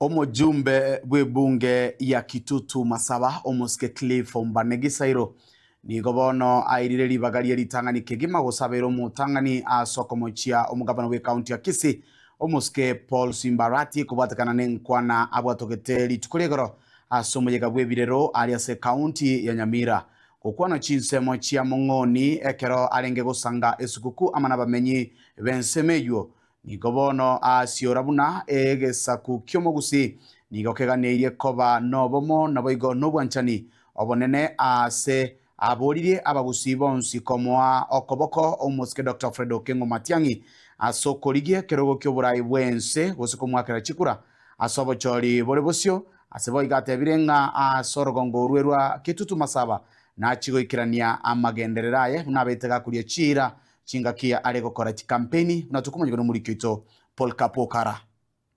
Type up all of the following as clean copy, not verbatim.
Omujumbe bw'ebunge ya Kitutu Masaba omusike Cliff Mbanegisairo nigo bono airire libagaria litangani kegima gusabira omutangani asokomochia omugabana we county ya Kisii omusike Paul Simbarati kubatakana nenkwana abwatogete litukulegoro asomuyega bwebirero aliase county ya Nyamira kukwana chinsemo chia mongoni ekero arenge gusanga esukuku amana bamenyi bensemeyo nigo bono asiora buna egesaku kyomogusi nigo keganeirie koba nobomo naboigo nobwanchani obonene ase aboririe abagusi bonsi komoa okoboko omusike Dr. Fred Okengo Matiang'i asokorigie kerogo ky'oburai bwense gosiko mwakera chikura asobochori bore bosio asebo igatebire ng'a asorogongo rwerwa Kitutu Masaba na chigoikirania amagendereraye nabetega kuria chira chingakia ari gukora campaign natukumanye no muri kito Paul Kapokara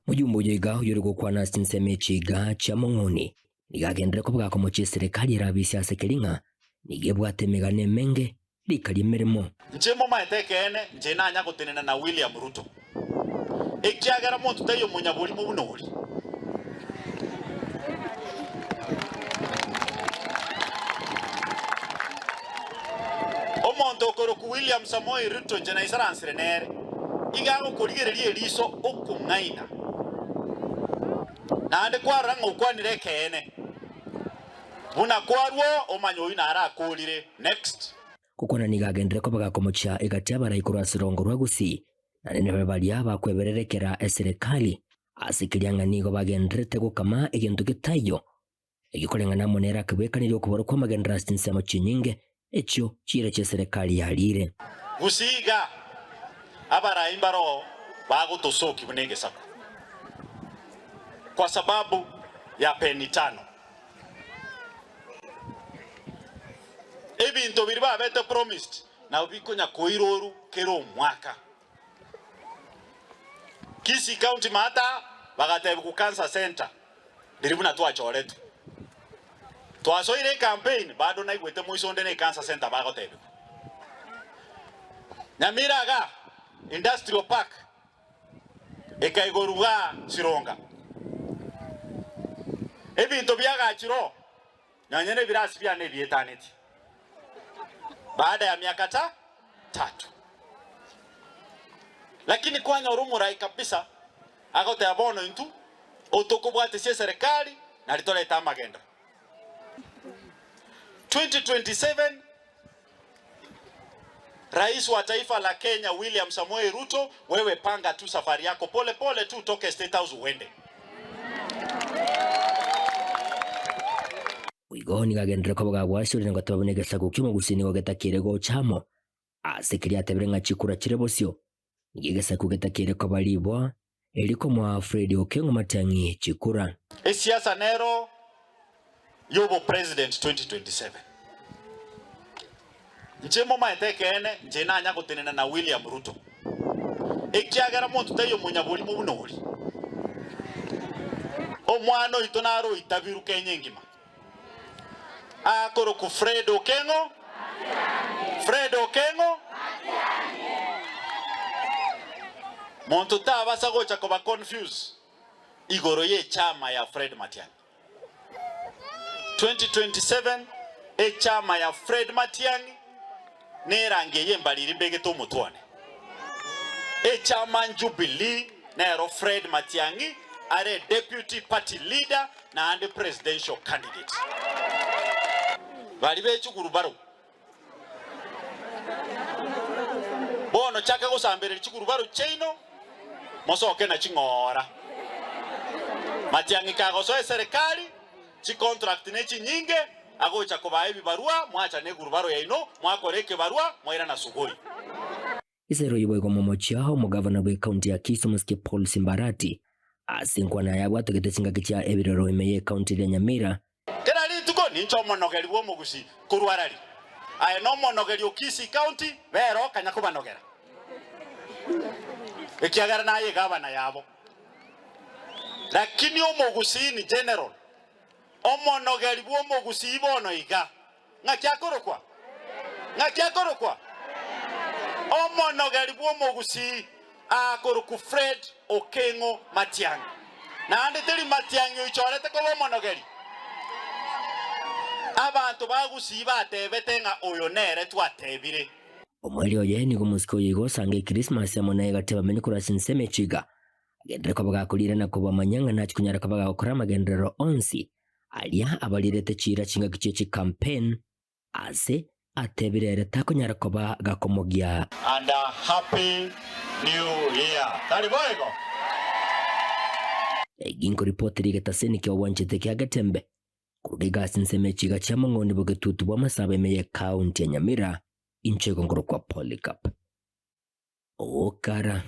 mujumbo yega yuri gukwana sinseme chiga cha mongoni nigagendera ko bwa komoche serikali rabisi asekelinga nigebwate megane menge likali merimo nchemo maetekene njena anya gutenena na William Ruto ekyagara muntu tayo munyaburi mu bunori omonto okoro ku William Samoei Ruto njena isaransire nere igago kurigererie liso okungaina nande kwaranga ukwanire kene buna kwarwo omanyo ina ara akolire next kukona nigagendera ko bagakomocha igatyabara ikora sirongo rwagusi na nene bali aba kwebererekera eserikali asikirianga nigo bagendrete gukama egintu gitayo egikolenga na monera kwekanire okuboro kwa magendra sinsemo chinyinge ekyo chire che serikali yalire gusiga abara imbaro bagutosoki bunenge sako kwa sababu ya peni 5 ebintu biriba bete promised na ubikonya koiroru kero mwaka Kisii County mata bagatebe ku cancer center diribuna twachoretu twasoire campaign bado naigwete muisonde ne cancer center bagotebe Nyamira ga industrial park ekaigoruga sironga ebintu byagachiro nyanyene birasi byane byetaneti baada ya miaka 3 lakini kwanya urumurai kabisa agote abono intu otokobwate sia serikali na litoleta magenda 2027 Rais wa taifa la Kenya William Samoei Ruto, wewe panga tu safari yako pole pole tu toke State House uende. Wigoni gagendera ko bwabwashuri ngo tabonegesa gukimo gusini wagetakire go chamo asikiri ateberenga chikura chirebosio nigegesa kugetakire ko balibwa eliko mwa Fred Okengo Matiang'i chikura Siasa nero yobo president 2027 nchemo maetekene njena anya gutenena na William Ruto ekyagara muntu tayo munyaburi mu bunori omwana itonaro itabiru kenyengima akoro ku Fred Okengo muntu tabasa gocha ko ba confuse igoro ye chama ya Fred Matiang'i 2027 chama ya Fred Matiang'i nerange yembaliri mbegeto mutwane chama Jubilee nero Fred Matiang'i are deputy party leader na and presidential candidate bali bechukuru baro bono chaka gusambere chukuru baro cheino mosoke na chingora Matiang'i kagoso serikali chi contract ne chinyinge agocha kubaye bibarua mwacha ne gurubaro yaino mwakoreke barua mwaira na sugoi isero yibo momochiao mugavana we county ya Kisii omusike Paul Simbarati asinkwana yabwa tegetesinga kicha ebiroro imeye county ya Nyamira kerali tuko nincho monogeri wo mugusi kurwarari aye no monogeri Kisii county bero kanyakubanogera ekiagara naye gavana yabo lakini omugusi ni general omonogeri wo mugusi bono iga ngakyakorokwa omonogeri wo mugusi akoroku Fred Okengo Matiang'i nandi tiri Matiang'i ichorete koba monogeri abantu bagusiba atebete nga oyo nere twatebire omweli oye nigo musiko yigo sange Christmas yamona igateba menye kurasi nseme chiga agendere ko bagakulire na kuba manyanga na chikunyara ko bagakora magendero onsi alia abalirete chira chinga kichechi campaign ase atebirere takunyara ko bagakomogia and a happy new year tariboego eginko reporteri getaseni kyo wanchete kya gatembe kurugiga sinseme chiga cha mongoni bogetutu bwa masaba emeye county ya Nyamira inchego ngoro kwa Polycarp okara